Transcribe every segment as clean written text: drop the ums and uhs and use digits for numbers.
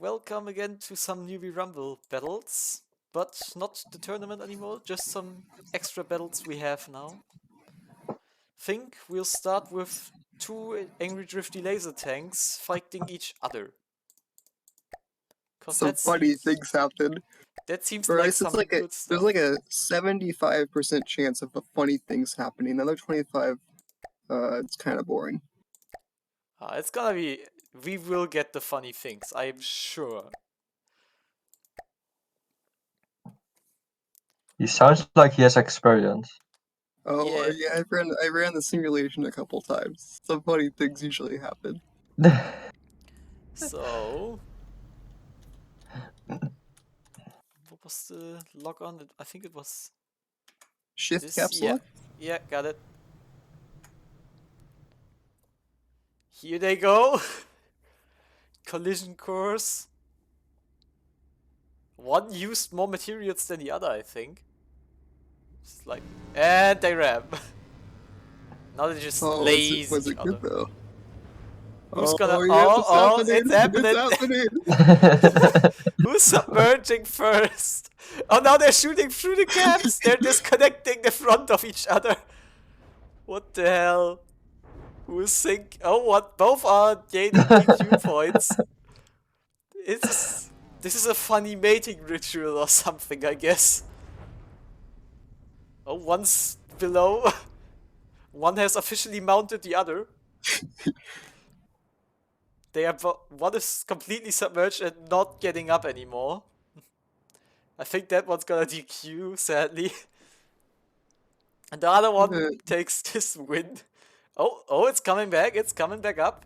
welcome again to some Newbee Rumble battles, but not the tournament anymore, just some extra battles we have now. Think we'll start with two Angry Drifty laser tanks fighting each other. Some funny things happen. That seems Bryce, like some good there's stuff. like a 75% chance of funny things happening. The other 25, it's kind of boring. It's gonna be... We will get the funny things, I'm sure. He sounds like he has experience. Oh, yeah, I ran the simulation a couple times. Some funny things usually happen. So... What was the log on? I think it was... Shift caps lock? Yeah, got it. Here they go. Collision course. One used more materials than the other, I think. Just like, and they ram. Now they just lazy was it good though? Who's gonna? Yeah, it's happening! Who's submerging first? Oh, now they're shooting through the caps. They're disconnecting the front of each other. What the hell? Who's think? Oh, what? Both are gaining DQ points. This is a funny mating ritual or something, I guess. Oh, one's below. One has officially mounted the other. One is completely submerged and not getting up anymore. I think that one's gonna DQ, sadly. And the other one takes this win. Oh, it's coming back. It's coming back up.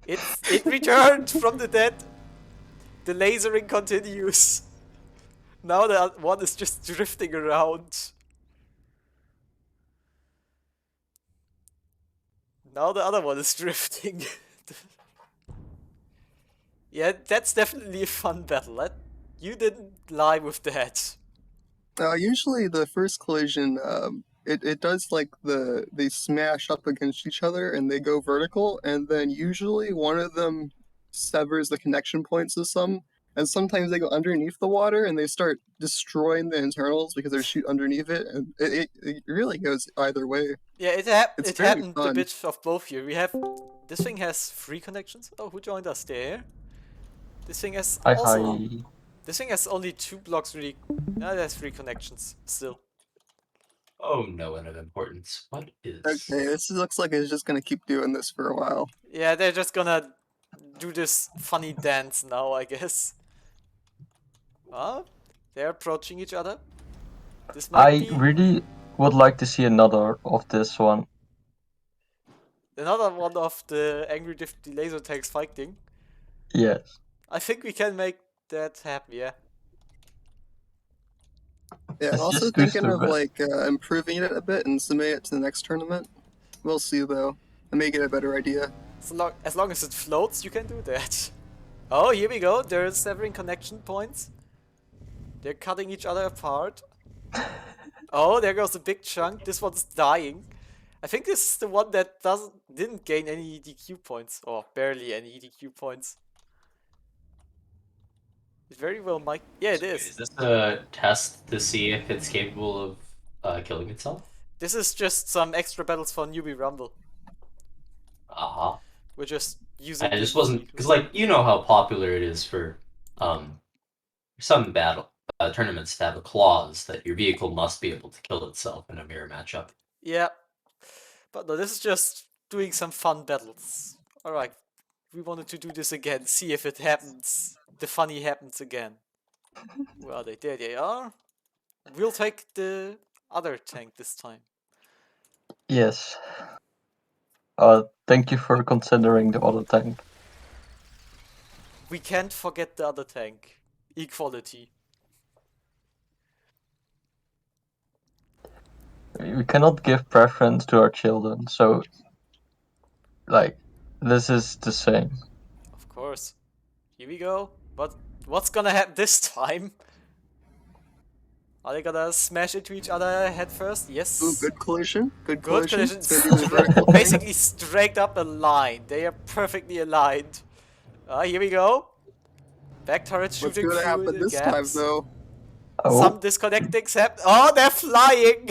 It returned from the dead. The lasering continues. Now the one is just drifting around. Now the other one is drifting. Yeah, that's definitely a fun battle. You didn't lie with that. Usually the first collision, it does like they smash up against each other and they go vertical, and then usually one of them severs the connection points of some, and sometimes they go underneath the water and they start destroying the internals because they're shoot underneath it, and it really goes either way. Yeah, it happened fun. A bit of both here. This thing has 3 connections. Oh, who joined us there? This thing has This thing has only 2 blocks really. No, it has 3 connections still. Oh, no one of importance. What is... Okay, this looks like it's just gonna keep doing this for a while. Yeah, they're just gonna do this funny dance now, I guess. They're approaching each other. This might be... really would like to see another of this one. Another one of the Angry Drifty laser tanks fighting? Yes. I think we can make that happen, yeah. Yeah, I'm also thinking of like improving it a bit and submitting it to the next tournament. We'll see though. I may get a better idea. As long as it floats, you can do that. Oh, here we go. They're severing connection points. They're cutting each other apart. Oh, there goes a big chunk. This one's dying. I think this is the one that didn't gain any DQ points, or barely any DQ points. It very well might. Yeah, it is. Is this a test to see if it's capable of killing itself? This is just some extra battles for Newbee Rumble. We're just using. I just wasn't, because like you know how popular it is for some tournaments to have a clause that your vehicle must be able to kill itself in a mirror matchup. Yeah, but no, this is just doing some fun battles. All right, we wanted to do this again. See if it happens. The funny happens again. Where are they? There they are. We'll take the other tank this time. Yes. Thank you for considering the other tank. We can't forget the other tank. Equality. We cannot give preference to our children, so like this is the same. Of course. Here we go. But what's gonna happen this time? Are they gonna smash into each other head first? Yes. Ooh, good collision. Good collision. Basically straight up a line. They are perfectly aligned. Here we go. Back turret What's shooting gonna through happen the this time, gaps. though? Oh, Some disconnectings happen. Oh, they're flying!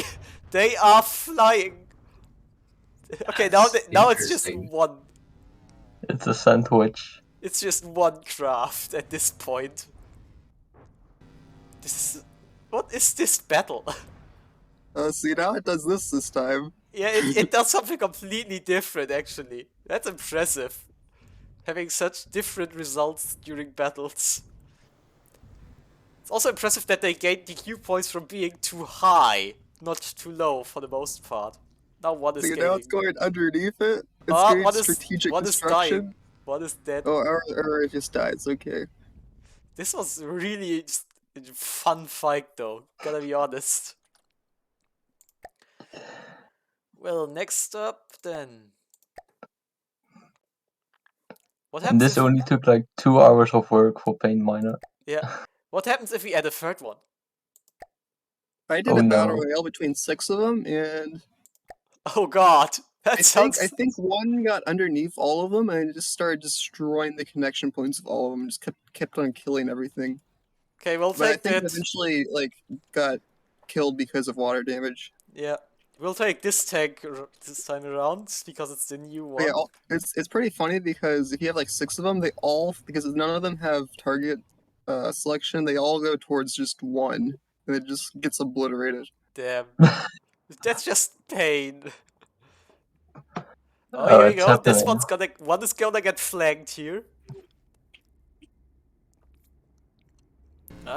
They are flying! Okay, now, That's now it's just interesting. one. it's a sandwich. It's just one craft at this point. This is... What is this battle? See, now it does this time. Yeah, it does something completely different, actually. That's impressive. Having such different results during battles. It's also impressive that they gained DQ points from being too high, not too low for the most part. Now one is See, now it's gaining. going underneath it. It's doing One strategic is dying. destruction. One is dead. Oh, or it just dies. Okay. This was really just a fun fight, though. Gotta be honest. Well, next up then. What And happens this if... only took like 2 hours of work for Paint Miner. Yeah. What happens if we add a third one? I did Oh a battle no. royale between 6 of them, and Oh god. That I sounds... think one got underneath all of them and it just started destroying the connection points of all of them. Just kept on killing everything. Okay, we'll But I take think it that. eventually got killed because of water damage. Yeah. We'll take this tank this time around, because it's the new But yeah, one. it's pretty funny because if you have like 6 of them, they all, because none of them have target selection, they all go towards just one, and it just gets obliterated. Damn. That's just pain. Oh, Oh, here we it's go. This happening. one is gonna get flanked here.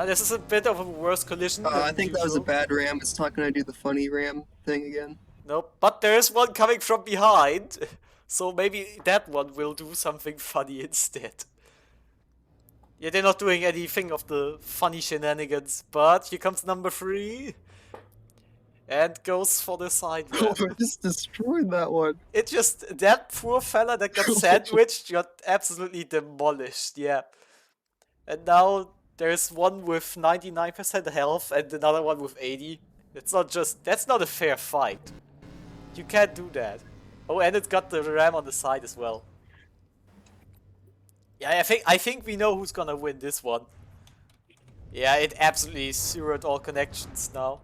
This is a bit of a worse collision than I think that was a usual. bad ram. It's not going to do the funny ram thing again. Nope, but there is one coming from behind, so maybe that one will do something funny instead. Yeah, they're not doing anything of the funny shenanigans, but here comes number 3. And goes for the side Oh, ram. I just destroyed that one. It just, that poor fella that got sandwiched got absolutely demolished, yeah. And now there's one with 99% health and another one with 80. It's not just, that's not a fair fight. You can't do that. Oh, and it's got the ram on the side as well. Yeah, I think we know who's gonna win this one. Yeah, it absolutely zeroed all connections now.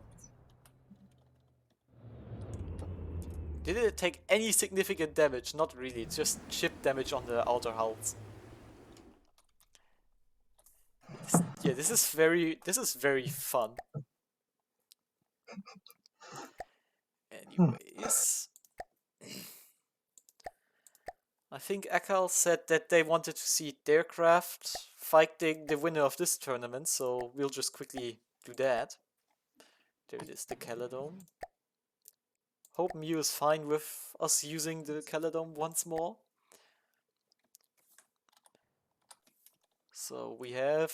Did it take any significant damage? Not really, it's just chip damage on the outer hulls. Yeah, this is very fun. Anyways, I think Akal said that they wanted to see their craft fighting the winner of this tournament, so we'll just quickly do that. There it is, the Caledon. Hope Mew is fine with us using the Caledon once more. So we have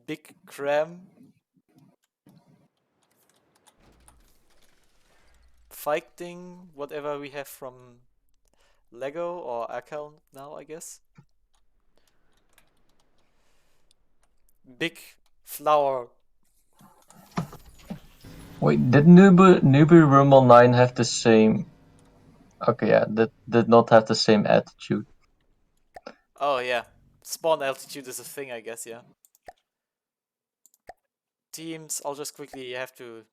Big Cram fighting whatever we have from Lego or Akal now, I guess. Big Flower. Wait, did Newbee Rumble 9 have the same... Okay, yeah, that did not have the same attitude. Oh yeah, spawn altitude is a thing, I guess, yeah. Teams, I'll just quickly have to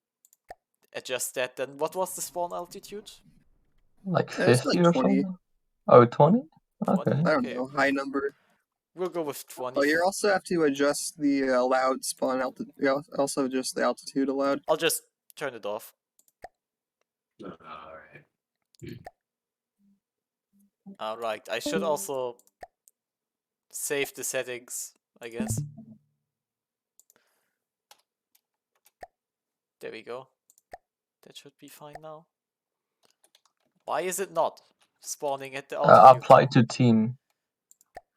adjust that then. What was the spawn altitude? Like Yeah, it's 50 like or 20. something? Oh, 20? 20? Okay. I don't Okay. know, high number. We'll go with 20. Oh, you also have to adjust the allowed spawn altitude. You also adjust the altitude allowed. I'll just turn it off. Alright. Alright, I should also save the settings, I guess. There we go. That should be fine now. Why is it not spawning at the altitude? Apply to team.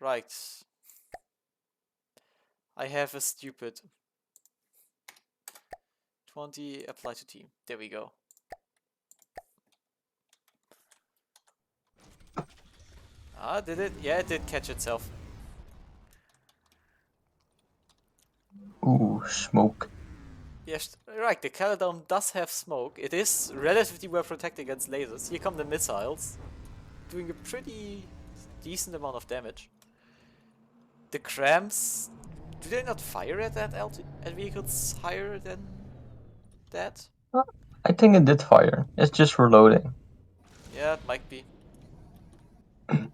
Right. I have a stupid 20 apply to team. There we go. Ah, did it? Yeah, it did catch itself. Ooh, smoke. Yes, right, the Caledon does have smoke. It is relatively well protected against lasers. Here come the missiles, doing a pretty decent amount of damage. The Crams Do they not fire at that at vehicles higher than that? I think it did fire. It's just reloading. Yeah, it might be.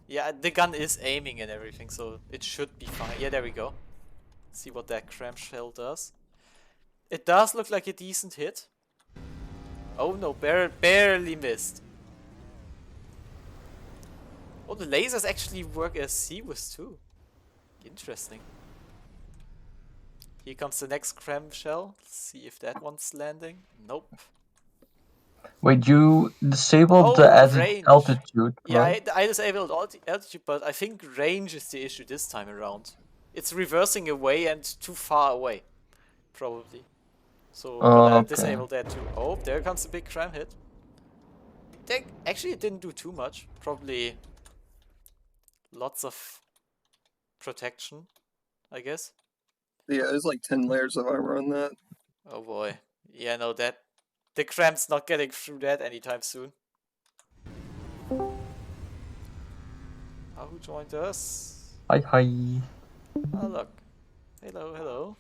Yeah, the gun is aiming and everything, so it should be fine. Yeah, there we go. See what that clamshell does. It does look like a decent hit. Oh no, barely missed. Oh, the lasers actually work as he was too. Interesting. Here comes the next clamshell. Let's see if that one's landing. Nope. Wait, you disabled the Range. altitude, Yeah, right? I disabled altitude, but I think range is the issue this time around. It's reversing away and too far away, probably. So gotta Okay. disable that too. Oh, there comes a big cram hit. Actually, it didn't do too much. Probably lots of protection, I guess. Yeah, there's like 10 layers of armor on that. Oh boy. Yeah, no, the cram's not getting through that anytime soon. Oh, who joined us? Hi. Oh, look. Hello.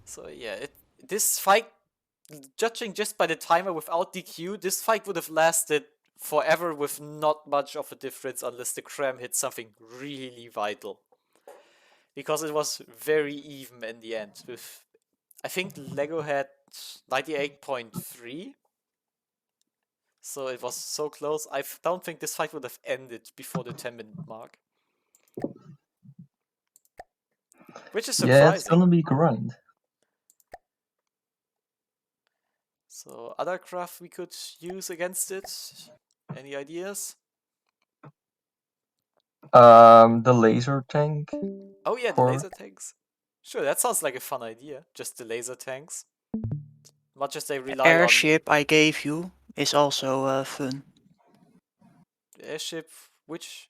So yeah, this fight, judging just by the timer without DQ, this fight would have lasted forever with not much of a difference unless the cram hit something really vital. Because it was very even in the end. With, I think Lego had 98.3. So it was so close. I don't think this fight would have ended before the 10-minute mark. Which is surprising. Yeah, it's gonna be grind. So other craft we could use against it. Any ideas? The laser tank. Oh yeah, the laser tanks. Sure, that sounds like a fun idea. Just the laser tanks. Much as they rely Airship I gave you is also fun. on airship, which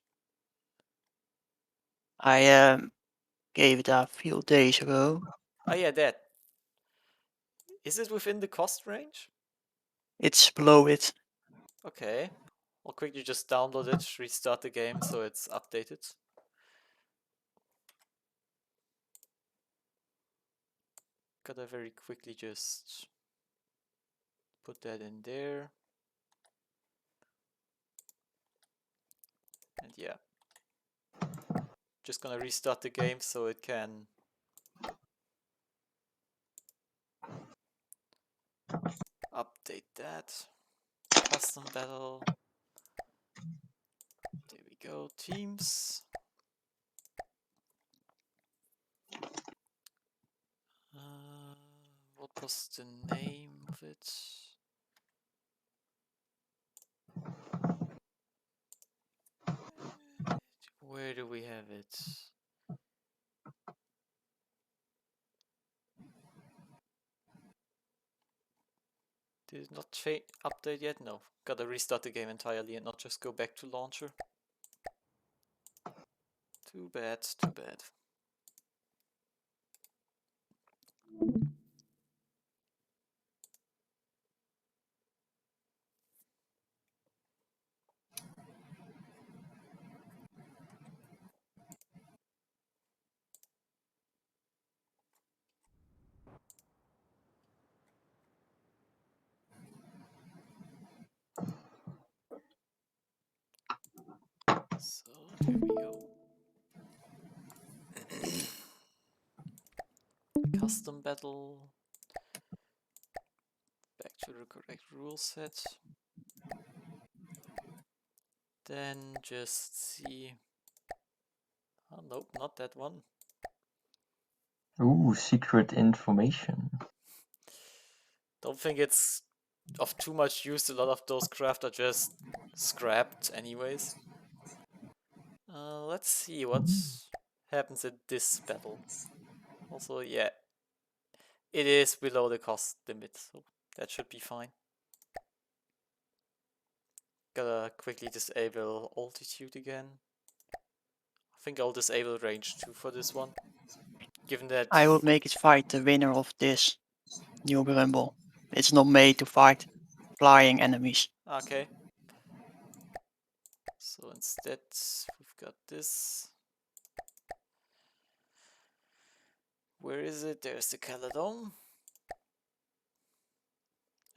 I gave it a few days ago. oh yeah, that. Is it within the cost range? It's below it. Okay. I'll quickly just download it, restart the game so it's updated. Gotta very quickly just put that in there. And yeah. Just gonna restart the game so it can update that. Custom battle. There we go. Teams. What was the name of it? Where do we have it? Did it not update yet? No. Gotta restart the game entirely and not just go back to launcher. Too bad, too bad. So, there we go. Custom battle. Back to the correct rule set. Then just see. Oh, nope, not that one. Ooh, secret information. Don't think it's of too much use. A lot of those craft are just scrapped anyways. Let's see what happens in this battle. Also, yeah, it is below the cost limit, so that should be fine. Gotta quickly disable altitude again. I think I'll disable range too for this one. Given that I will make it fight the winner of this Newbee Rumble. It's not made to fight flying enemies. okay. So instead, we've got this. Where is it? There's the Caledon.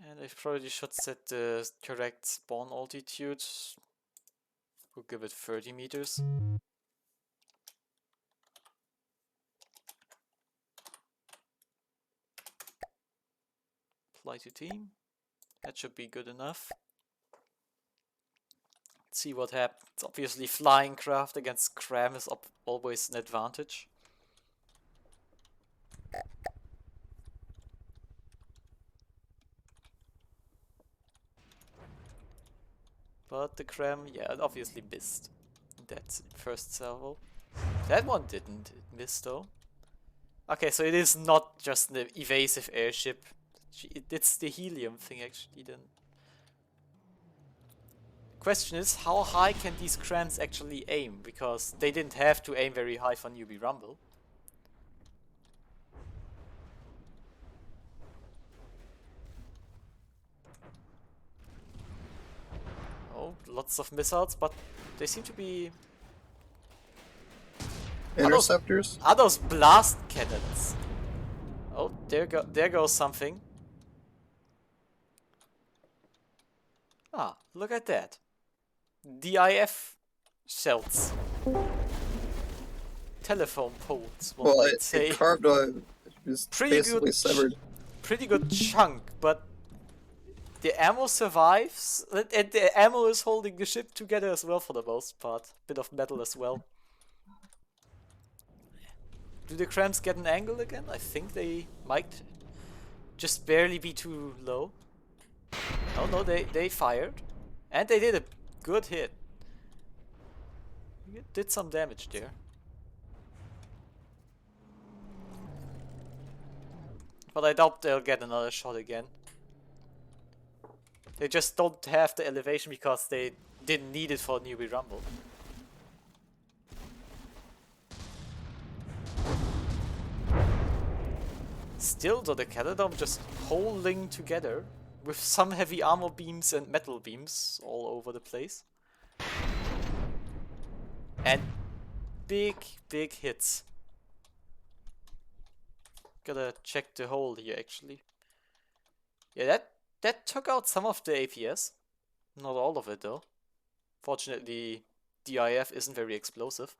And I probably should set the correct spawn altitude. We'll give it 30 meters. Apply to team. That should be good enough. Let's see what happens. Obviously, flying craft against Cram is always an advantage. But the Cram, yeah, it obviously missed that first salvo. That one didn't miss though. Okay, so it is not just an evasive airship. It's the helium thing actually then. Question is, how high can these Crams actually aim? Because they didn't have to aim very high for Newbee Rumble. Oh, lots of missiles, but they seem to be... Interceptors? Are those blast cannons? Oh, there goes something. Ah, look at that. DIF shells. Telephone poles, one Well, might say. it carved a... Just Pretty basically good, severed. pretty good chunk, but the ammo survives, and the ammo is holding the ship together as well for the most part. Bit of metal as well. Do the Crams get an angle again? I think they might just barely be too low. No, they fired. And they did a good hit. It did some damage there. But I doubt they'll get another shot again. They just don't have the elevation because they didn't need it for Newbee Rumble. Still though, the Caledon just holding together with some heavy armor beams and metal beams all over the place. And big hits. Gotta check the hole here actually. Yeah, that took out some of the APS. Not all of it though. Fortunately, DIF isn't very explosive.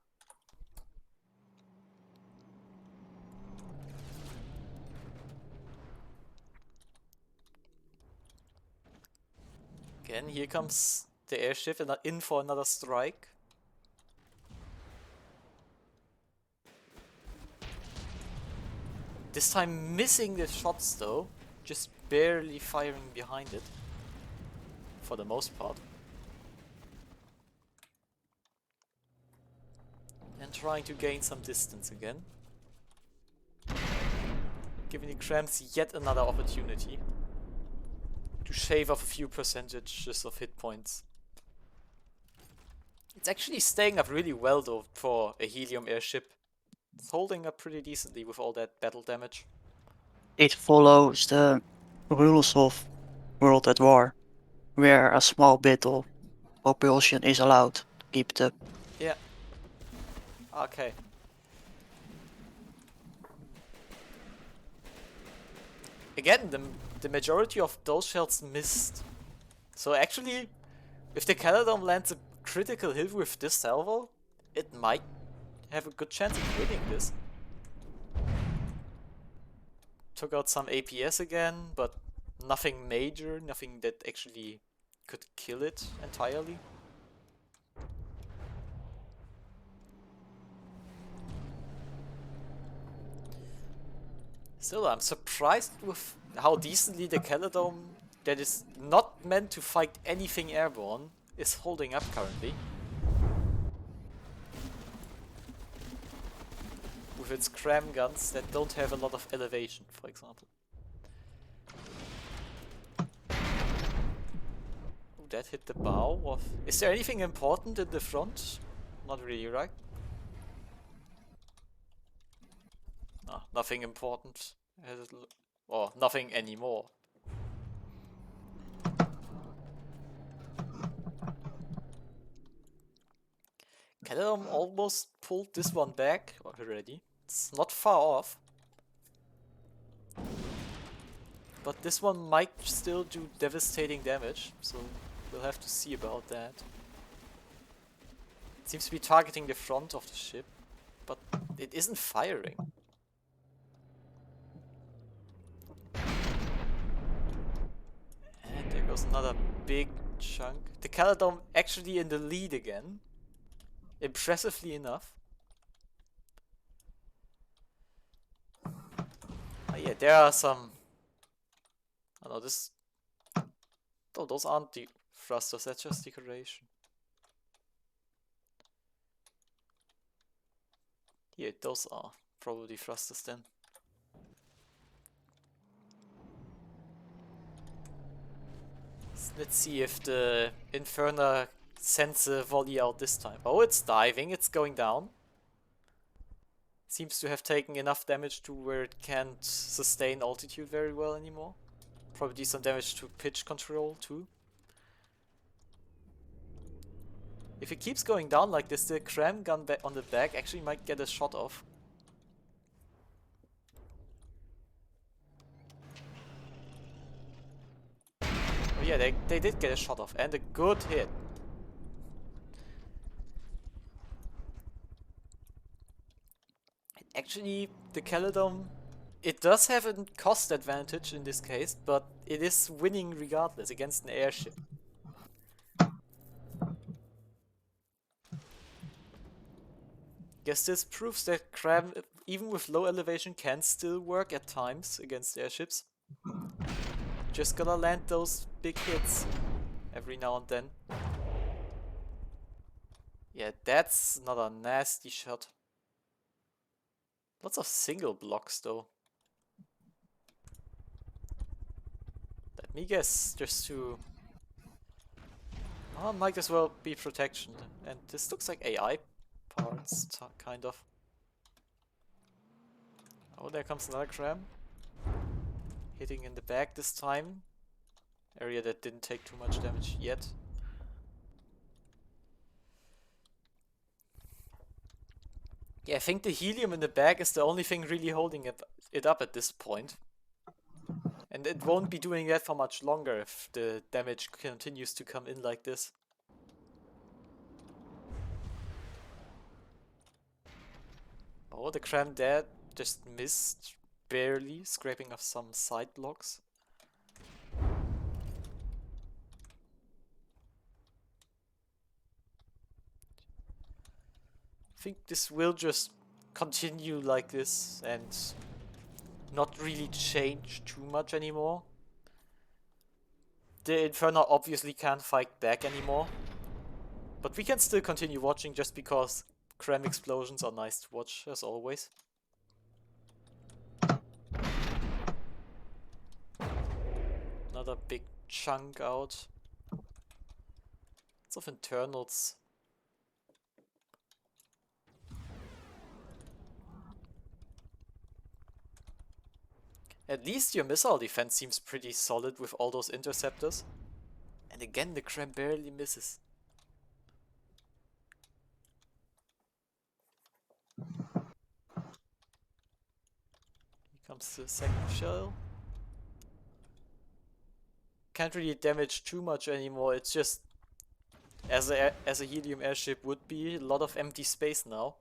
Again, here comes the airship and in for another strike. This time missing the shots though, just barely firing behind it. For the most part. And trying to gain some distance again. Giving the Crams yet another opportunity to shave off a few percentages of hit points. It's actually staying up really well though for a helium airship. It's holding up pretty decently with all that battle damage. It follows the rules of World at War, where a small bit of propulsion is allowed to keep it up. Yeah. Okay. Again, the majority of those shells missed. So actually, if the Caledon lands a critical hit with this salvo, it might have a good chance of winning this. Took out some APS again, but nothing major, nothing that actually could kill it entirely. Still, I'm surprised with how decently the Caledon, that is not meant to fight anything airborne, is holding up currently. With its cram guns that don't have a lot of elevation, for example. Oh, that hit the bow of... Is there anything important in the front? Not really, right? No, nothing important. Or nothing anymore. Caledon almost pulled this one back already. It's not far off. But this one might still do devastating damage, so we'll have to see about that. It seems to be targeting the front of the ship, but it isn't firing. And there goes another big chunk. The Caledon actually in the lead again. Impressively enough. Oh yeah, there are some... Oh no, this... Oh, those aren't the thrusters, that's just decoration. Yeah, those are probably thrusters then. Let's see if the Inferno sends a volley out this time. Oh, it's diving, it's going down. Seems to have taken enough damage to where it can't sustain altitude very well anymore. Probably some damage to pitch control too. If it keeps going down like this, the cram gun on the back actually might get a shot off. Oh yeah, they did get a shot off, and a good hit. Actually, the Caledon, it does have a cost advantage in this case, but it is winning regardless against an airship. Guess this proves that cram, even with low elevation, can still work at times against airships. Just gotta land those big hits every now and then. Yeah, that's not a nasty shot. Lots of single blocks though. Let me guess, just to... Oh, might as well be protection. And this looks like AI parts, kind of. Oh, there comes another cram. Hitting in the back this time. Area that didn't take too much damage yet. Yeah, I think the helium in the back is the only thing really holding it up at this point. And it won't be doing that for much longer if the damage continues to come in like this. Oh, the cram there just missed, barely, scraping off some side blocks. I think this will just continue like this and not really change too much anymore. The Inferno obviously can't fight back anymore, but we can still continue watching just because cram explosions are nice to watch, as always. Another big chunk out. Lots of internals. At least your missile defense seems pretty solid with all those interceptors. And again, the cram barely misses. Here comes the second shell. Can't really damage too much anymore, it's just as a helium airship would be, a lot of empty space now.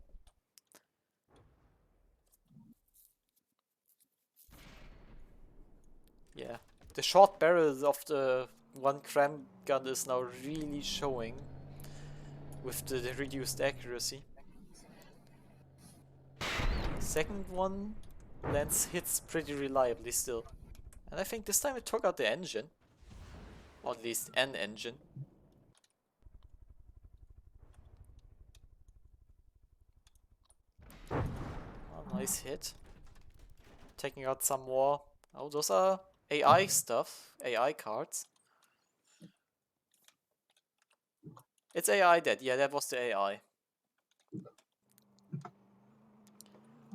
Yeah, the short barrel of the one cram gun is now really showing with the reduced accuracy. Second one lands hits pretty reliably still. And I think this time it took out the engine. Or at least an engine. Oh, nice hit. Taking out some more. Oh, those are AI stuff. AI cards. It's AI dead. Yeah, that was the AI.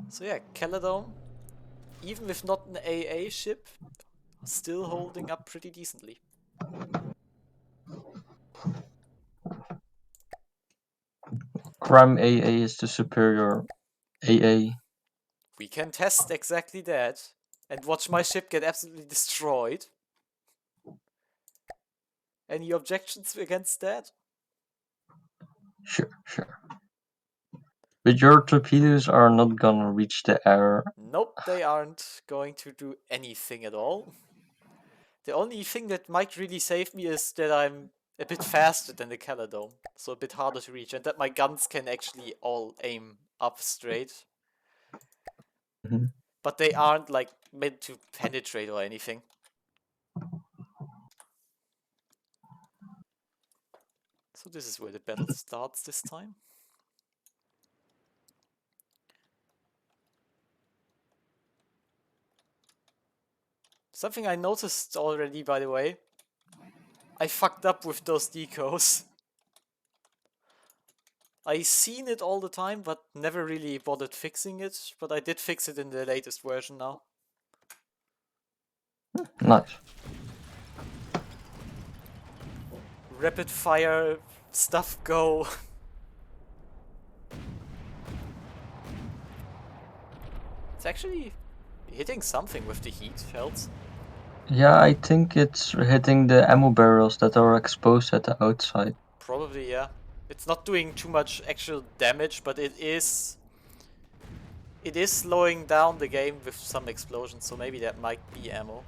So yeah, Caledon, even with not an AA ship, still holding up pretty decently. Crime AA is the superior AA. We can test exactly that. And watch my ship get absolutely destroyed. Any objections against that? Sure. But your torpedoes are not gonna reach the air. Nope, they aren't going to do anything at all. The only thing that might really save me is that I'm a bit faster than the Caladome, so a bit harder to reach, and that my guns can actually all aim up straight. Mhm. But they aren't like meant to penetrate or anything. So this is where the battle starts this time. Something I noticed already, by the way. I fucked up with those decos. I seen it all the time, but never really bothered fixing it. But I did fix it in the latest version now. Nice. Rapid fire stuff go. It's actually hitting something with the heat shells. Yeah, I think it's hitting the ammo barrels that are exposed at the outside. Probably, yeah. It's not doing too much actual damage, but it is slowing down the game with some explosions, so maybe that might be ammo.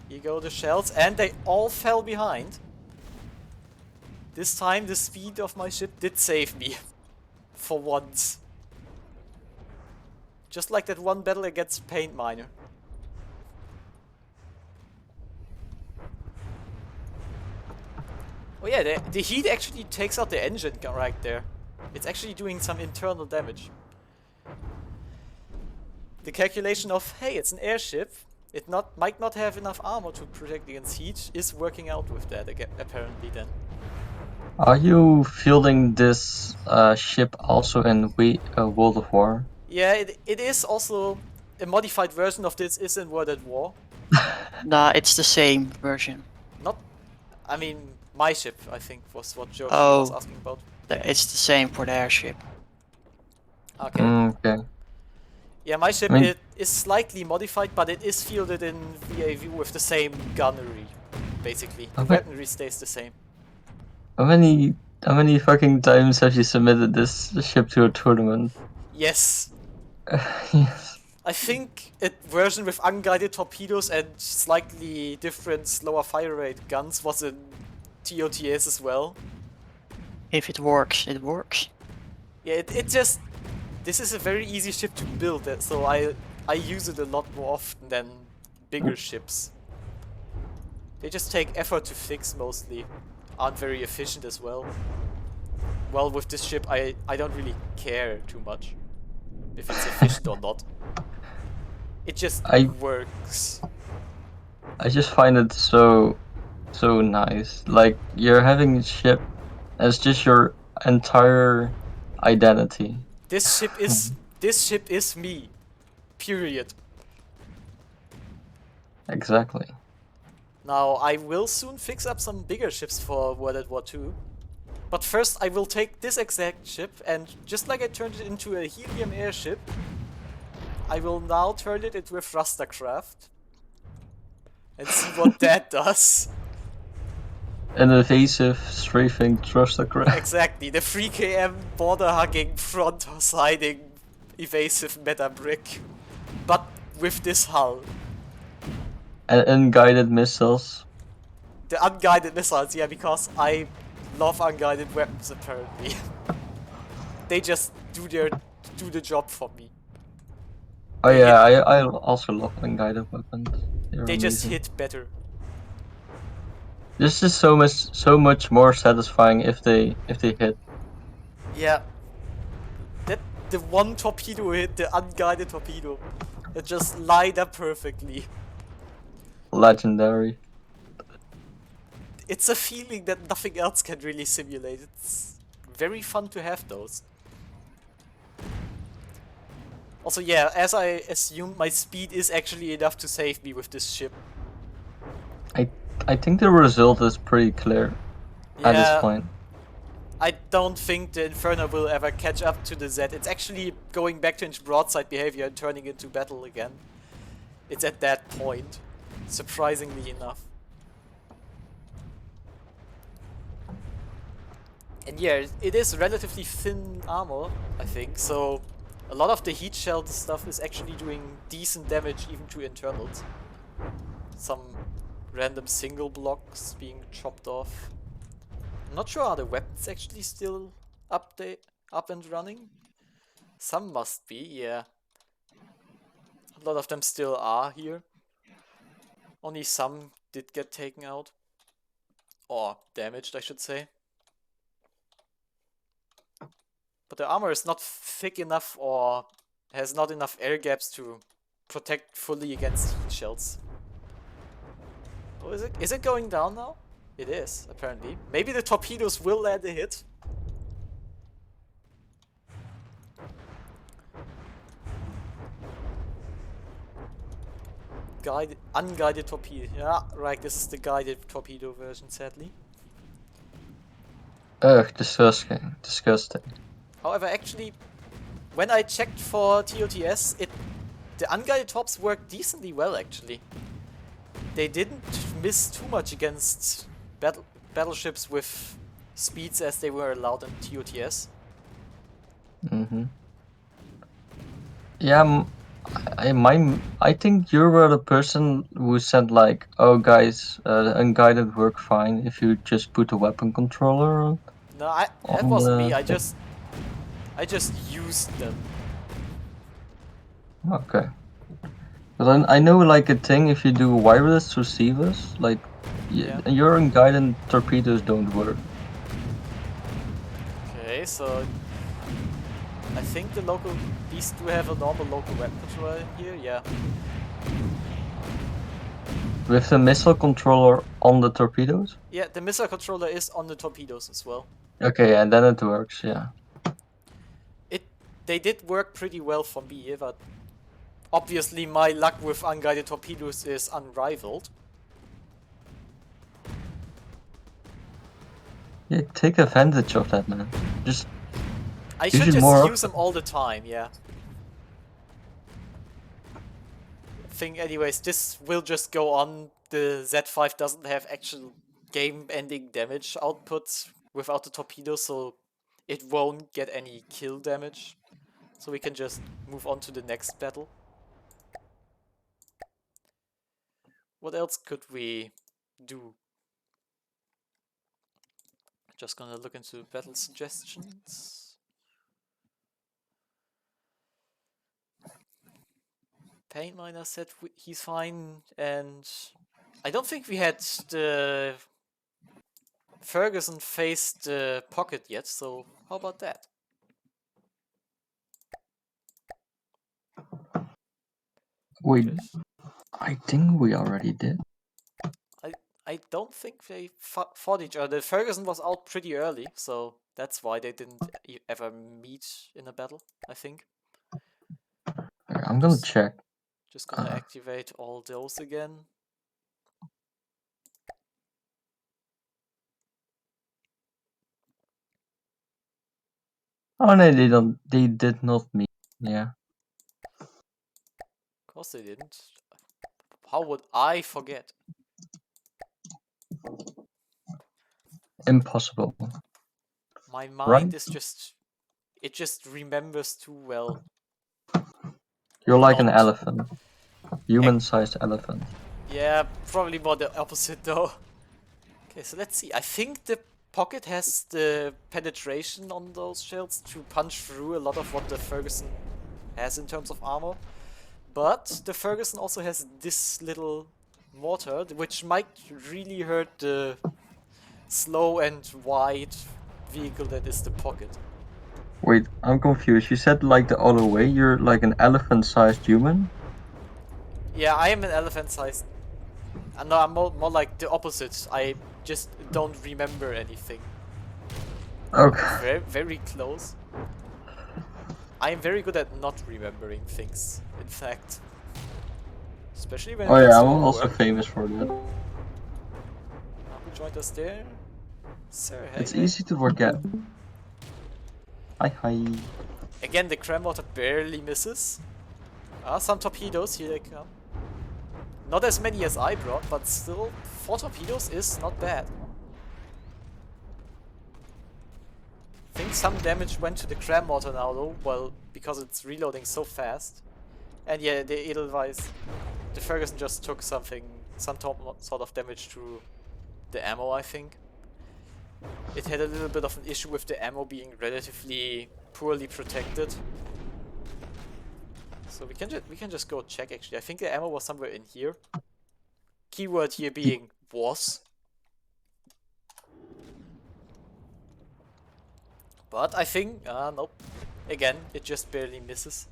Here go the shells, and they all fell behind. This time the speed of my ship did save me. For once. Just like that one battle against Paint Miner. Oh yeah, the heat actually takes out the engine right there. It's actually doing some internal damage. The calculation of, hey, it's an airship, it might not have enough armor to protect against heat, is working out with that again, apparently then. Are you fielding this ship also in World of War? Yeah, it is also a modified version of this is in World at War. Nah, it's the same version. Not, I mean, my ship, I think, was what Joshi was Oh. asking about. It's the same for the airship. Okay. Okay. Yeah, my ship I mean- it is slightly modified, but it is fielded in VAV with the same gunnery, basically. The Okay. weaponry stays the same. How many fucking times have you submitted this ship to a tournament? Yes. Yes. I think a version with unguided torpedoes and slightly different slower fire rate guns was in TOTS as well. If it works, it works. Yeah, it just... This is a very easy ship to build, so I use it a lot more often than bigger ships. They just take effort to fix mostly. Aren't very efficient as well. Well, with this ship I don't really care too much if it's efficient or not. It just works. I just find it so nice. Like, you're having a ship as just your entire identity. This ship is me. Period. Exactly. Now, I will soon fix up some bigger ships for World at War 2. But first I will take this exact ship and just like I turned it into a helium airship, I will now turn it into a thrustercraft. And see what that does. An evasive, strafing thrustercraft. Exactly, the 3 km border hugging, front siding, evasive meta brick. But with this hull. And unguided missiles. The unguided missiles, yeah, because I love unguided weapons apparently. They just do the job for me. Oh yeah, I also love unguided weapons. They just hit better. This is so much more satisfying if they hit. Yeah. That the one torpedo hit, the unguided torpedo. It just lined up perfectly. Legendary. It's a feeling that nothing else can really simulate. It's very fun to have those. Also, yeah, as I assumed, my speed is actually enough to save me with this ship. I think the result is pretty clear. at this Yeah, point. I don't think the Inferno will ever catch up to the Z. It's actually going back to its broadside behavior and turning into battle again. It's at that point, surprisingly enough. And yeah, it is relatively thin armor, I think, so a lot of the heat shell stuff is actually doing decent damage even to internals. Some random single blocks being chopped off. I'm not sure, are the weapons actually still up and running? Some must be, yeah. A lot of them still are here. Only some did get taken out. Or damaged, I should say. But the armor is not thick enough or has not enough air gaps to protect fully against heat shells. Oh, is it going down now? It is, apparently. Maybe the torpedoes will land a hit. Unguided torpedo. Yeah, right, this is the guided torpedo version, sadly. Ugh, disgusting. Disgusting. However, actually, when I checked for TOTS, the unguided tops worked decently well, actually. They didn't miss too much against battleships with speeds as they were allowed in TOTS. Mm-hmm. Yeah, I think you were the person who said like, oh guys, unguided work fine if you just put a weapon controller on. No, that On wasn't me. the I just used them. Okay. But then I know like a thing if you do wireless receivers, like Yeah. your unguided torpedoes don't work. Okay, so I think these do have a normal local weapon controller here. Yeah. With the missile controller on the torpedoes? Yeah, the missile controller is on the torpedoes as well. Okay, and then it works, yeah. They did work pretty well for me, but obviously my luck with unguided torpedoes is unrivaled. Yeah, take advantage of that, man. I Use should it just more use them all the time, yeah. Anyways, this will just go on. The Z5 doesn't have actual game-ending damage output without the torpedo, so it won't get any kill damage. So we can just move on to the next battle. What else could we do? Just gonna look into battle suggestions. Paint Miner said he's fine, and I don't think we had the Ferguson faced the pocket yet, so how about that? Wait, I think we already did. I don't think they fought each other. Ferguson was out pretty early, so that's why they didn't ever meet in a battle, I think. I'm gonna check. Just gonna activate all those again. Oh no, they did not meet. Yeah. Of course they didn't. How would I forget? Impossible. My mind Right? is it just remembers too well. You're like an Not- elephant. Human-sized elephant. Yeah, probably more the opposite though. Okay, so let's see. I think the pocket has the penetration on those shells to punch through a lot of what the Ferguson has in terms of armor. But the Ferguson also has this little mortar, which might really hurt the slow and wide vehicle that is the pocket. Wait, I'm confused. You said like the other way, you're like an elephant-sized human? Yeah, I am an elephant-sized. No, I'm more like the opposite. I just don't remember anything. Okay. Very, very close. I am very good at not remembering things, in fact. Especially when it Oh comes yeah, to I'm also homework. famous for that. Who joined us there? Sir, It's hey. easy to forget. Hi. Again, the cram mortar barely misses. Some torpedoes, here they come. Not as many as I brought, but still, 4 torpedoes is not bad. I think some damage went to the cram mortar now though, well, because it's reloading so fast. And yeah, the Edelweiss, the Ferguson just took some sort of damage to the ammo, I think. It had a little bit of an issue with the ammo being relatively poorly protected. So we can just go check actually. I think the ammo was somewhere in here. Keyword here being was. But I think, nope. Again, it just barely misses.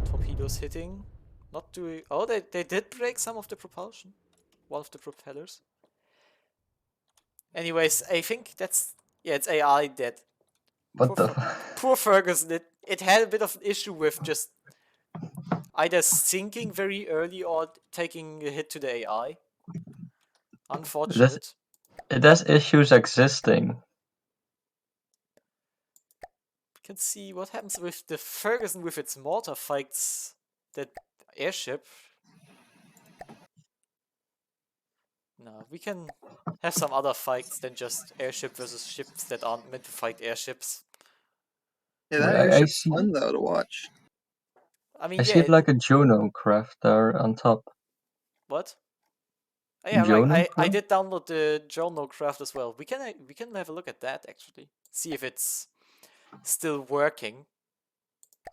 Torpedoes hitting. Not doing... Oh, they did break some of the propulsion. One of the propellers. Anyways, I think that's... Yeah, it's AI dead. What the Poor Ferguson. It had a bit of an issue with just either sinking very early or taking a hit to the AI. Unfortunate. It has issues existing. You can see what happens with the Ferguson with its mortar fights that airship. No, we can have some other fights than just airship versus ships that aren't meant to fight airships. Yeah, that I airship's see. fun though to watch. I mean, I yeah. see it like a Juno craft there on top. What? Oh, yeah, Juno right. I craft? did download the Jono craft as well. We can have a look at that actually. See if it's still working.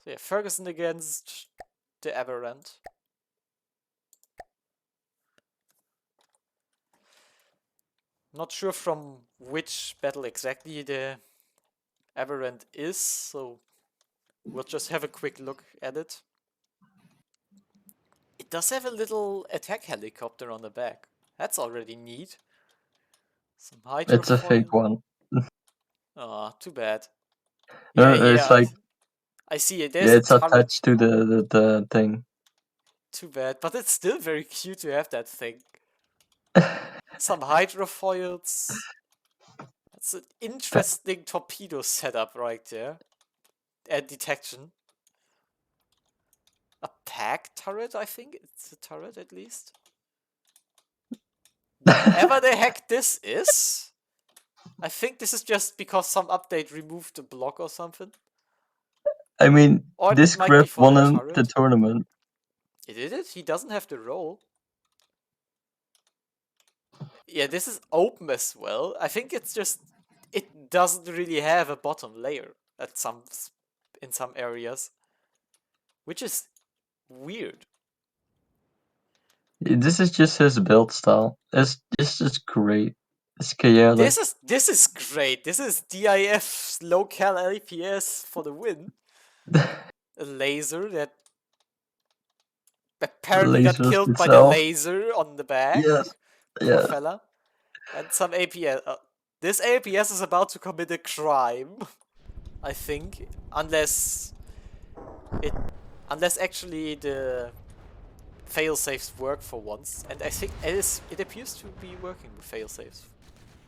So yeah, Ferguson against the Aberrant. Not sure from which battle exactly the Aberrant is, so we'll just have a quick look at it. It does have a little attack helicopter on the back. That's already neat. Some hydrofoil. It's a fake one. Ah, too bad. No, Yeah, it's like I see it. yeah, There's it's a turret. attached to the thing. Too bad, but it's still very cute to have that thing. Some hydrofoils. That's an interesting torpedo setup right there. And detection. A pack turret, I think? It's a turret at least. Whatever the heck this is. I think this is just because some update removed the block or something. I mean, Or this it might be craft for won the him turret. the tournament. It did it? He doesn't have the roll. Yeah, this is open as well. I think it's just... It doesn't really have a bottom layer in some areas. Which is weird. This is just his build style. This is great. It's chaotic. This is great. This is DIF low cal LPS for the win. A laser that apparently got Lasers killed by the itself. laser on the back. Yes. Poor Yeah. fella. And some APS. This APS is about to commit a crime, I think, unless actually the failsafes work for once, and I think it appears to be working with failsafes.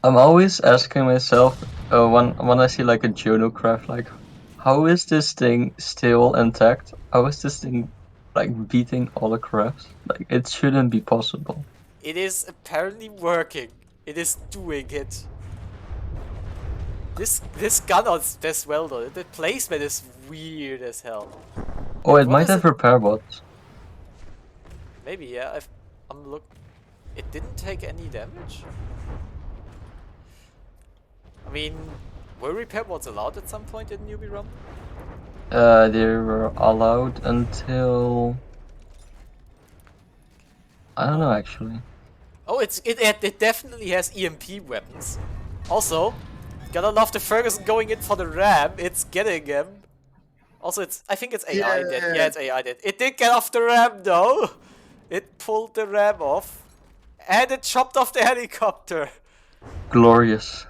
I'm always asking myself when I see like a Juno craft, like, how is this thing still intact? How is this thing like beating all the crafts? Like, it shouldn't be possible. It is apparently working. It is doing it. This gun does well though. The placement is weird as hell. Oh, it What might is have repair bots. Maybe, yeah. I'm look. It didn't take any damage. I mean, were repair bots allowed at some point in Newbee Rumble? They were allowed until I don't know actually. Oh, it definitely has EMP weapons. Also, gotta love the Ferguson going in for the ram. It's getting him. Also, I think it's AI dead. Yeah, it's AI dead. It did get off the ram though. It pulled the ram off. And it chopped off the helicopter. Glorious.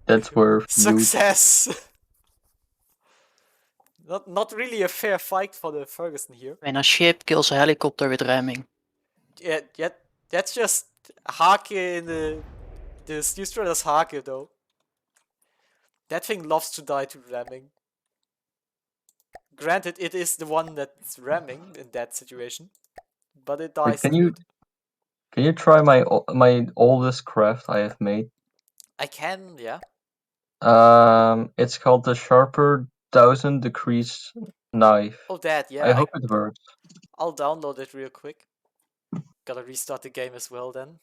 That's where Success. Not really a fair fight for the Ferguson here. When a ship kills a helicopter with ramming. Yeah, that's just Hake in the Steel Strider's Hake though. That thing loves to die to ramming. Granted, it is the one that's ramming in that situation, but it dies Can to you it. can you try my oldest craft I have made? I can, yeah. It's called the Sharper 1000 Degrees Knife. Oh, that, yeah. I hope it works. I'll download it real quick. Gotta restart the game as well then.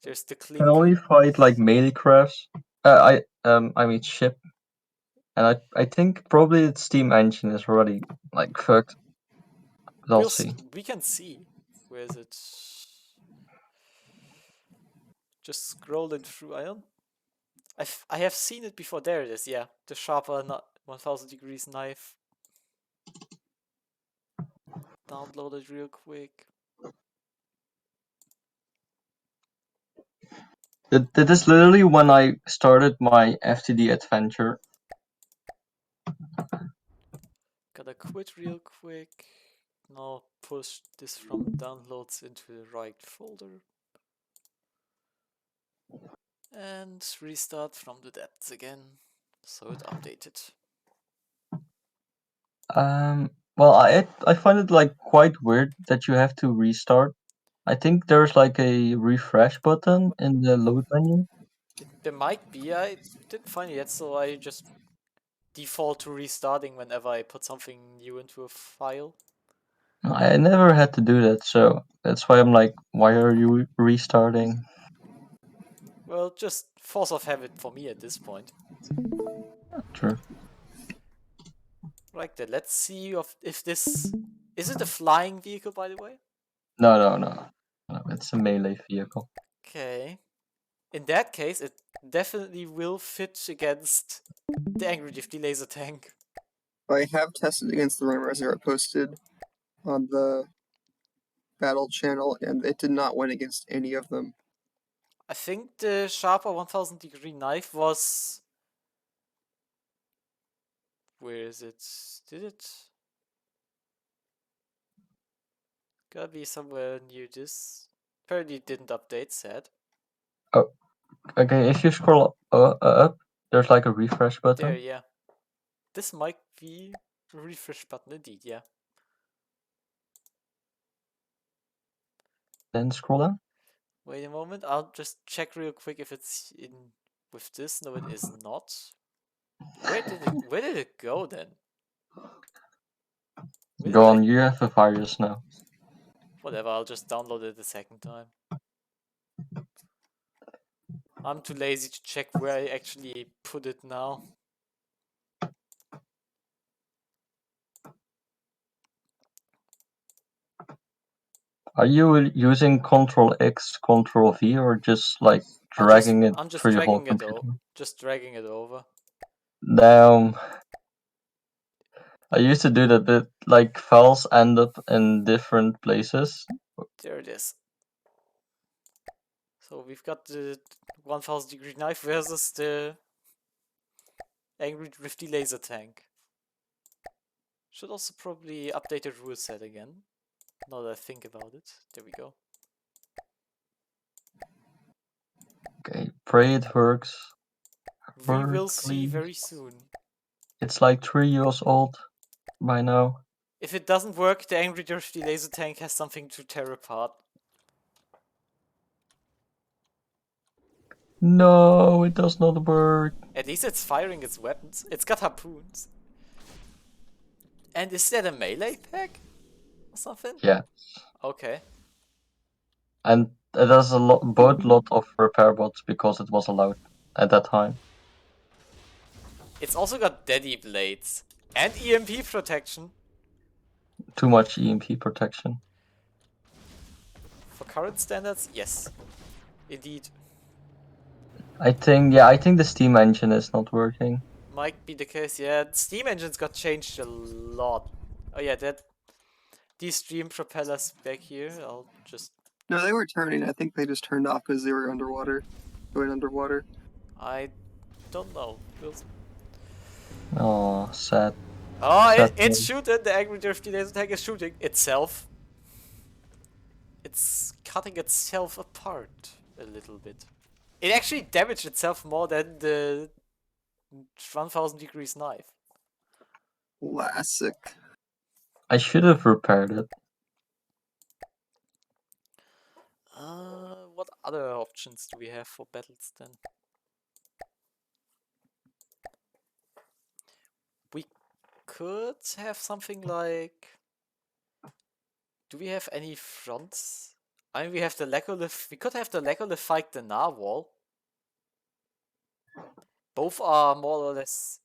There's the Can only clink. fight like melee crafts. I mean ship. And I think probably its Steam engine is already like fucked. But I'll see. We can see. Where is it? Just scrolling through. I have seen it before. There it is. Yeah, the Sharper 1000 Degrees Knife. Download it real quick. That is literally when I started my FTD adventure. Gotta quit real quick. Now push this from downloads into the right folder. And restart from the depths again. So it updated. Well, I find it like quite weird that you have to restart. I think there's like a refresh button in the load menu. There might be. I didn't find it yet, so I just default to restarting whenever I put something new into a file. I never had to do that, so that's why I'm like, why are you restarting? Well, just force of habit for me at this point. Sure. Like that. Let's see if this is it a flying vehicle, by the way? No, it's a melee vehicle. Okay. In that case, it definitely will fit against the Angry Gifty laser tank. I have tested against the randomizer I posted on the battle channel, and it did not win against any of them. I think the Sharper 1000 Degree Knife was... Where is it? Did it? Gotta be somewhere near this. Apparently it didn't update, sad. Okay, if you scroll up, there's like a refresh button. There, yeah. This might be a refresh button indeed, yeah. Then scroll down. Wait a moment, I'll just check real quick if it's in with this. No, it is not. Where did it go then? Where Go did on, you have a virus now. Whatever, I'll just download it a second time. I'm too lazy to check where I actually put it now. Are you using Control X, Control V, or just like dragging it I'm just through your whole dragging it computer? just dragging it over. Damn. I used to do that, but like files end up in different places. There it is. So we've got the 1000 Degree Knife versus the Angry Drifty Laser Tank. Should also probably update the rule set again. Now that I think about it. There we go. Okay, pray it works. We will Work, see please. very soon. It's like 3 years old by now. If it doesn't work, the Angry Drifty Laser Tank has something to tear apart. No, it does not work. At least it's firing its weapons. It's got harpoons. And is that a melee pack? Or something? Yeah. Okay. And it has a both lot of repair bots because it was allowed at that time. It's also got Daddy Blades. And EMP protection. Too much EMP protection. For current standards, yes. Indeed. I think the Steam engine is not working. Might be the case, yeah. Steam engines got changed a lot. Oh yeah, these stream propellers back here, I'll just... No, they were turning. I think they just turned off because they were underwater. Going underwater. I don't know. Oh, sad. Oh, Sad it's thing. shooting. The Angry Drifty Laser Tank is shooting itself. it's cutting itself apart a little bit. It actually damaged itself more than the 1000 degrees knife. Classic. I should have repaired it. What other options do we have for battles then? We could have something like... Do we have any fronts? I mean, we have the Legolas. We could have the Legolas fight the Narwhal. Both are more or less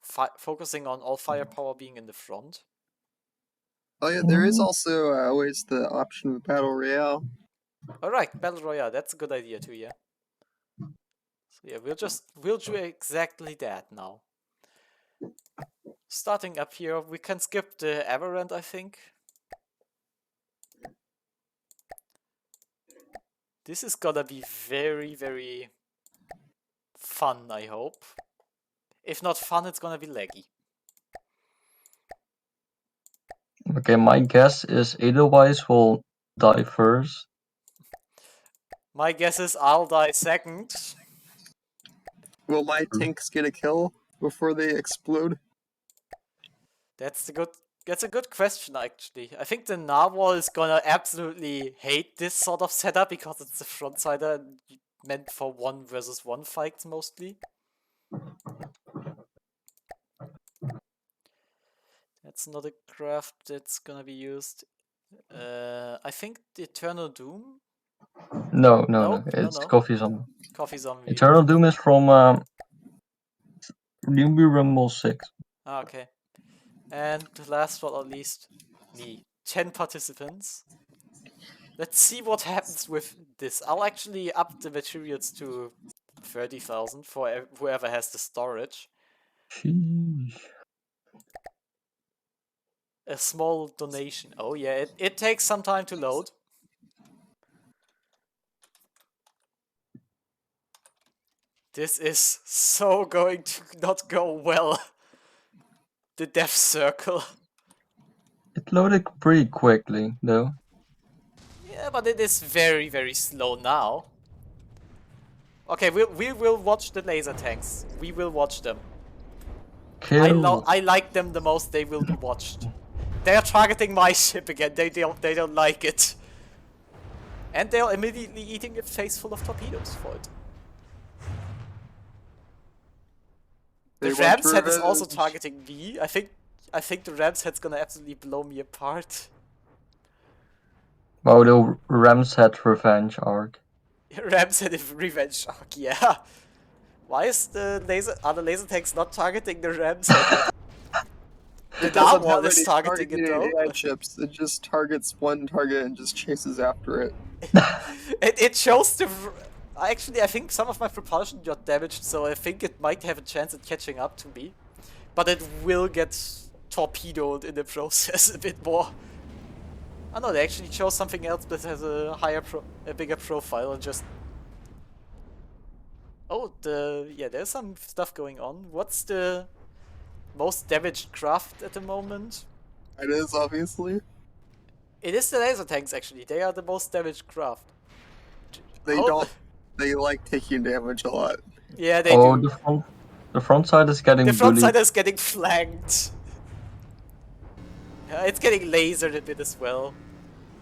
focusing on all firepower being in the front. Oh yeah, there is also always the option of battle royale. Alright, Battle Royale, that's a good idea too, yeah. So yeah, we'll do exactly that now. Starting up here, we can skip the Aberrant, I think. This is gonna be very, very fun, I hope. If not fun, it's gonna be laggy. Okay, my guess is Edelweiss will die first. My guess is I'll die second. Will my tanks get a kill before they explode? That's a good question, actually. I think the Narwhal is gonna absolutely hate this sort of setup because it's a frontsider and meant for 1 versus 1 fights mostly. That's not a craft that's gonna be used. I think the Eternal Doom? No, Nope, it's no. Coffee Zombie. Coffee Zombie. Eternal Doom is from Newbee Rumble 6. Ah, okay. And last but not least, me. 10 participants. Let's see what happens with this. I'll actually up the materials to 30,000 for whoever has the storage. Sheesh. A small donation. Oh yeah, it takes some time to load. This is so going to not go well. The death circle. It loaded pretty quickly, though. Yeah, but it is very, very slow now. Okay, we will watch the laser tanks. We will watch them. Kill. I like them the most. They will be watched. They are targeting my ship again. They don't like it. And they are immediately eating a face full of torpedoes for it. The ram's head is also targeting me. I think the ram's head's gonna absolutely blow me apart. Wow, the Ram's Head Revenge arc. Ram's head is revenge arc, yeah. Why is the laser tanks not targeting the ram's head? The Narwhal is targeting it though. AI chips. It just targets one target and just chases after it. It shows the... Actually, I think some of my propulsion got damaged, so I think it might have a chance at catching up to me. But it will get torpedoed in the process a bit more. Oh no, they actually chose something else that has a bigger profile and just... Oh, yeah, there's some stuff going on. What's the most damaged craft at the moment? It is, obviously. It is the laser tanks, actually. They are the most damaged craft. They They like taking damage a lot. Yeah, they do. The front side is getting The front bullied. side is getting flanked. It's getting lasered a bit as well.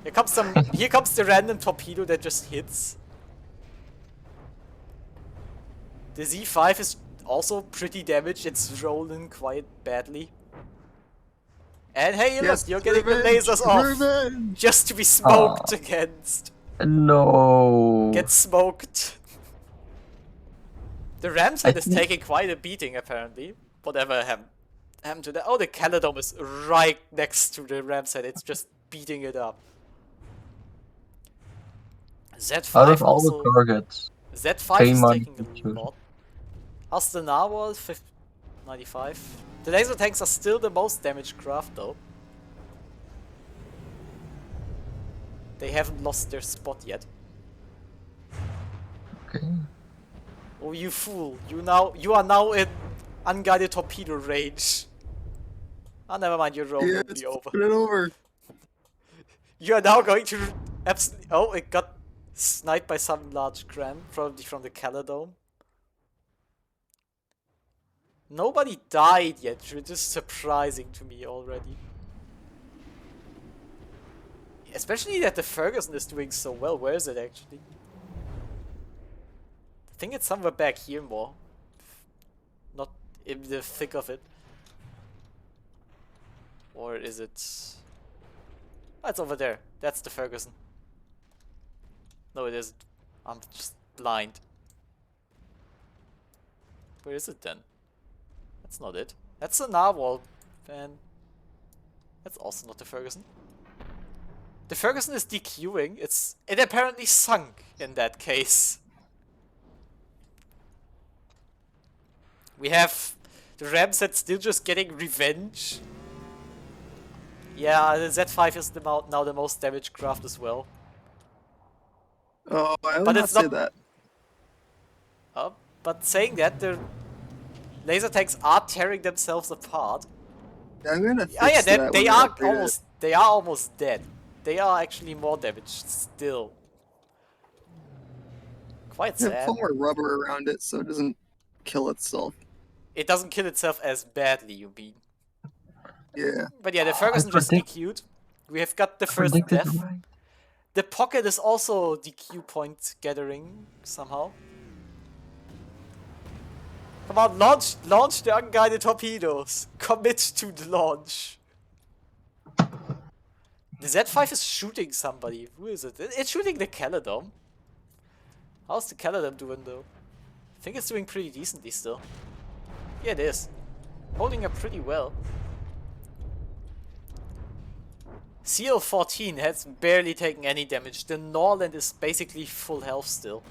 Here comes the random torpedo that just hits. The Z5 is also pretty damaged. It's rolling quite badly. And hey, look, you're getting the lasers off. Just to be smoked against. No. Get smoked. The ram's head is taking quite a beating, apparently. Whatever happened to that. Oh, the Caledon is right next to the ram's head. It's just beating it up. Z5 Out of all also, the targets, Z5 is taking a lot. How's the Narwhal? 95. The laser tanks are still the most damaged craft, though. They haven't lost their spot yet. Okay. Oh, you fool! You are now in unguided torpedo range. Ah, never mind. Your roll will be over. Put it over. You are now going to Absolutely. Oh, it got sniped by some large cram, probably from the Caladome. Nobody died yet, which is surprising to me already. Especially that the Ferguson is doing so well. Where is it actually? I think it's somewhere back here more. Not in the thick of it. Or is it... Oh, it's over there. That's the Ferguson. No, it isn't. I'm just blind. Where is it then? That's not it. That's the narwhal. And that's also not the Ferguson. The Ferguson is DQing. It apparently sunk in that case. We have the Ramset still just getting revenge. Yeah, the Z5 is now the most damaged craft as well. Oh, I would But not it's say not- that. But saying that, the laser tanks are tearing themselves apart. I'm gonna fix Oh yeah, that they when are upgrade it. they are almost dead. They are actually more damaged still. Quite Yeah, sad. put more rubber around it so it doesn't kill itself. It doesn't kill itself as badly, you mean? Yeah. But yeah, the Ferguson just predict- DQ'd. We have got the I first predicted death. right. The Pocket is also DQ point gathering somehow. Come on, launch the unguided torpedoes. Commit to the launch. The Z5 is shooting somebody. Who is it? It's shooting the Caladome. How's the Caladome doing though? I think it's doing pretty decently still. Yeah, it is. Holding up pretty well. CL-14 has barely taken any damage. The Norland is basically full health still.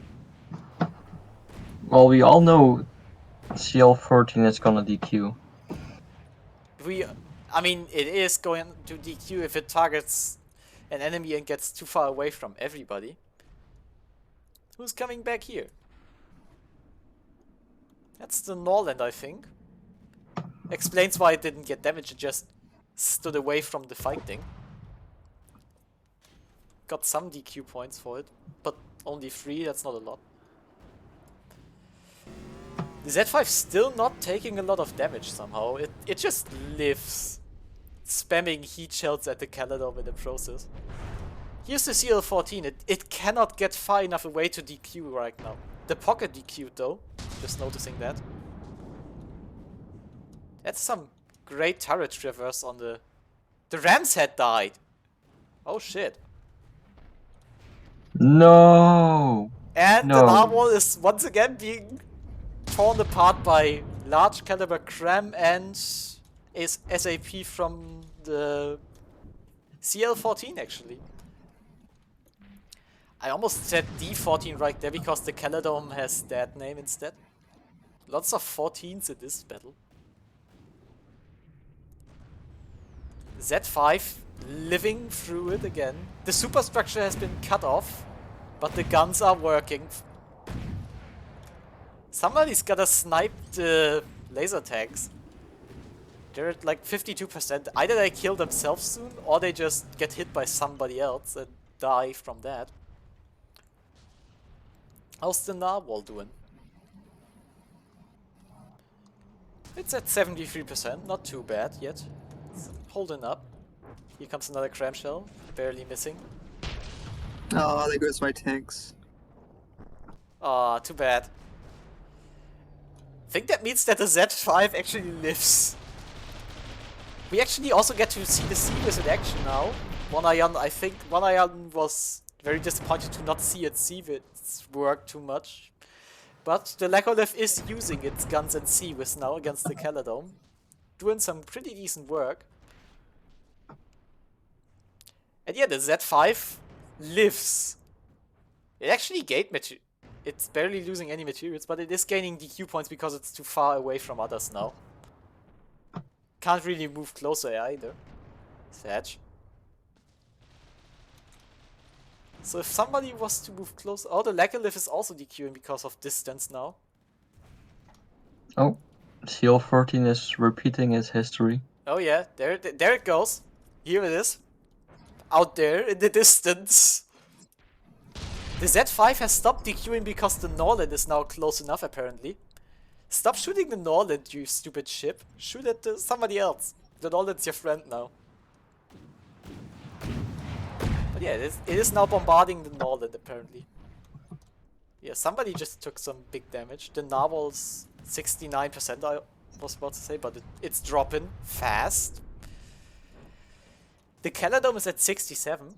Well, we all know CL-14 is gonna DQ. I mean, it is going to DQ if it targets an enemy and gets too far away from everybody. Who's coming back here? That's the Norland, I think. Explains why it didn't get damaged, it just stood away from the fighting. Got some DQ points for it, but only 3, that's not a lot. The Z5 still not taking a lot of damage somehow. It just lives, spamming heat shells at the Caladome in the process. Here's the CL-14. It cannot get far enough away to DQ right now. The Pocket DQ'd though, just noticing that. That's some great turret traverse on the... The Ram's head died! Oh shit. No! And No. the narwhal is once again being torn apart by large caliber cram and is SAP from the CL-14 actually. I almost said D-14 right there because the Caladome has that name instead. Lots of 14s in this battle. Z5 living through it again. The superstructure has been cut off, but the guns are working. Somebody's gotta snipe the laser tanks. They're at like 52%. Either they kill themselves soon, or they just get hit by somebody else and die from that. How's the narwhal doing? It's at 73%, not too bad yet. It's holding up. Here comes another cram shell, barely missing. Oh, there goes my tanks. Aw, too bad. I think that means that the Z5 actually lives. We actually also get to see the Seavis in action now. I think One was very disappointed to not see its Seavis work too much. But the Lakolith is using its guns and Seavis now against the Caladome. Doing some pretty decent work. And yeah, the Z5 lives. It actually gained material. It's barely losing any materials, but it is gaining DQ points because it's too far away from others now. Can't really move closer either. Sad. So if somebody was to move closer... Oh, the Lakolith is also DQing because of distance now. Oh, CL-14 is repeating its history. Oh yeah, there it goes. Here it is. Out there in the distance. The Z5 has stopped DQing because the Norland is now close enough, apparently. Stop shooting the Norland, you stupid ship. Shoot at somebody else. The Norland's your friend now. But yeah, it is now bombarding the Norland, apparently. Yeah, somebody just took some big damage. The Narwhal's 69%, I was about to say, but it's dropping fast. The Caladome is at 67.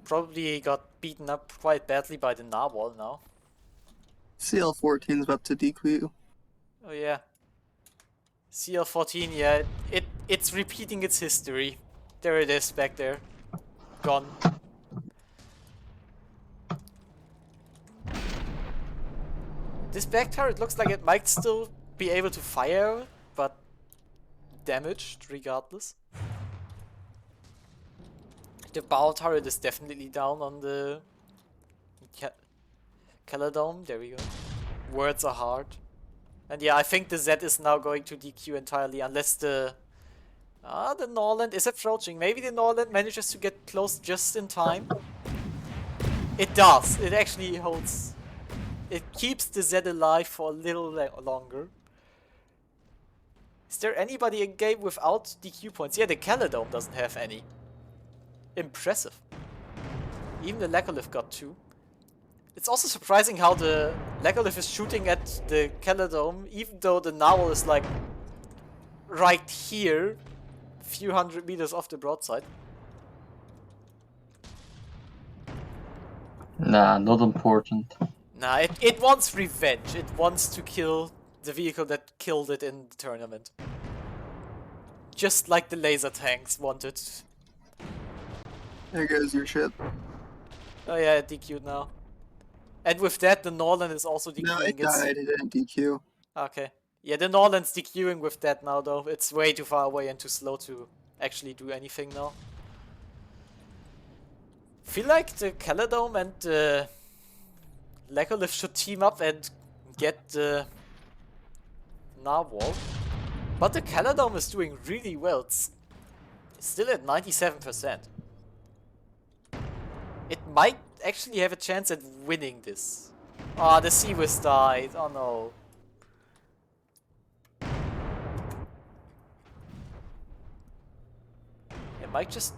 Probably got beaten up quite badly by the Narwhal now. CL-14 is about to DQ. Oh yeah. CL-14, yeah, it's repeating its history. There it is back there. Gone. This back turret looks like it might still be able to fire, but damaged regardless. The bow turret is definitely down on the Caladome. There we go. Words are hard. And yeah, I think the Z is now going to DQ entirely unless the Norland is approaching. Maybe the Norland manages to get close just in time. It does. It actually holds. It keeps the Z alive for a little longer. Is there anybody in game without DQ points? Yeah, the Caladome doesn't have any. Impressive. Even the Laccolith got 2. It's also surprising how the Laccolith is shooting at the Caladome, even though the Narwhal is like right here, a few hundred meters off the broadside. Nah, not important. Nah, it wants revenge. It wants to kill the vehicle that killed it in the tournament. Just like the laser tanks wanted. There goes your ship. Oh yeah, it DQ'd now. And with that, the Norland is also DQing. No, it died. It didn't DQ. Okay. Yeah, the Norland's DQing with that now, though. It's way too far away and too slow to actually do anything now. Feel like the Caladome and the Laccolith should team up and get the Narwhal. But the Caladome is doing really well. It's still at 97%. It might actually have a chance at winning this. Ah, the Seawiz died. Oh no. It might just...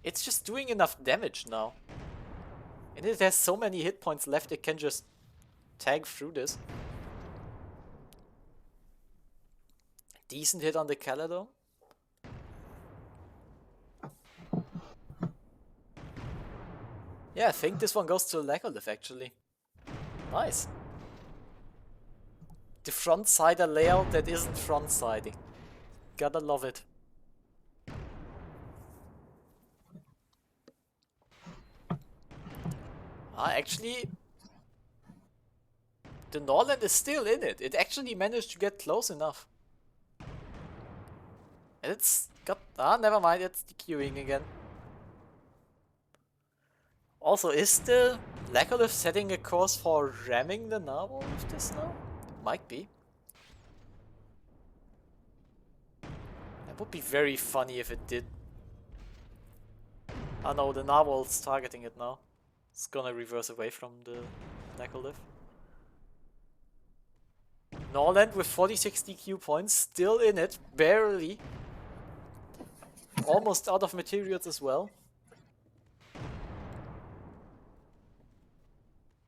It's just doing enough damage now. And it has so many hit points left, it can just tag through this. Decent hit on the Caladome. Yeah, I think this one goes to Laccolith actually. Nice. The front-sider layout that isn't front-siding. Gotta love it. Actually, the Norland is still in it. It actually managed to get close enough. And it's got... never mind, it's DQing again. Also, is the Laccolith setting a course for ramming the Narwhal with this now? It might be. That would be very funny if it did. Oh no, the Narwhal's targeting it now. It's gonna reverse away from the Laccolith. Norland with 46 DQ points, still in it, barely. Almost out of materials as well.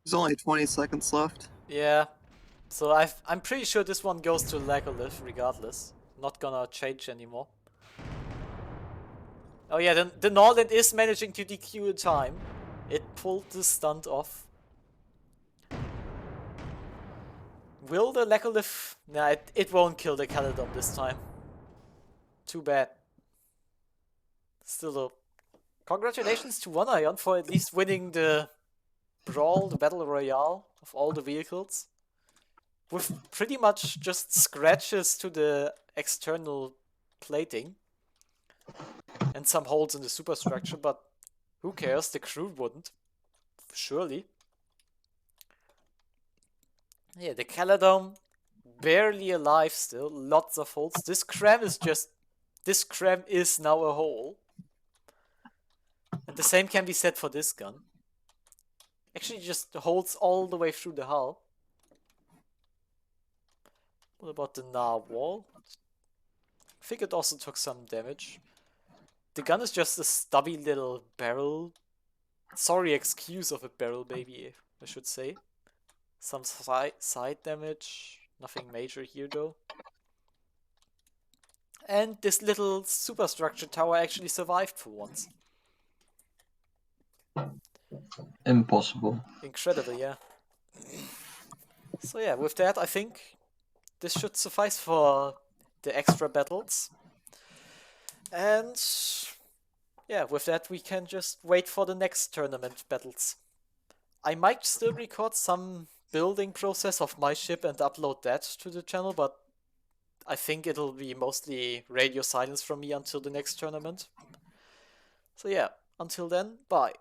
There's only 20 seconds left. Yeah, so I'm pretty sure this one goes to Laccolith regardless. Not gonna change anymore. Oh yeah, the Norland is managing to DQ in time. It pulled the stunt off. Will the Laccolith... Nah, it won't kill the Caladome this time. Too bad. Still though, congratulations to One Ion for at least winning the Brawl, the Battle Royale of all the vehicles. With pretty much just scratches to the external plating. And some holes in the superstructure, but who cares? The crew wouldn't. Surely. Yeah, the Caladome, barely alive still, lots of holes. This Cram is just... This Cram is now a hole. And the same can be said for this gun. actually just holds all the way through the hull. What about the narwhal? I think it also took some damage. The gun is just a stubby little barrel. Sorry, excuse of a barrel baby, I should say. Some side damage. Nothing major here though. And this little superstructure tower actually survived for once. Impossible. Incredible, yeah. So yeah, with that I think this should suffice for the extra battles. And yeah, with that we can just wait for the next tournament battles. I might still record some building process of my ship and upload that to the channel, but I think it'll be mostly radio silence from me until the next tournament. So yeah, until then, bye.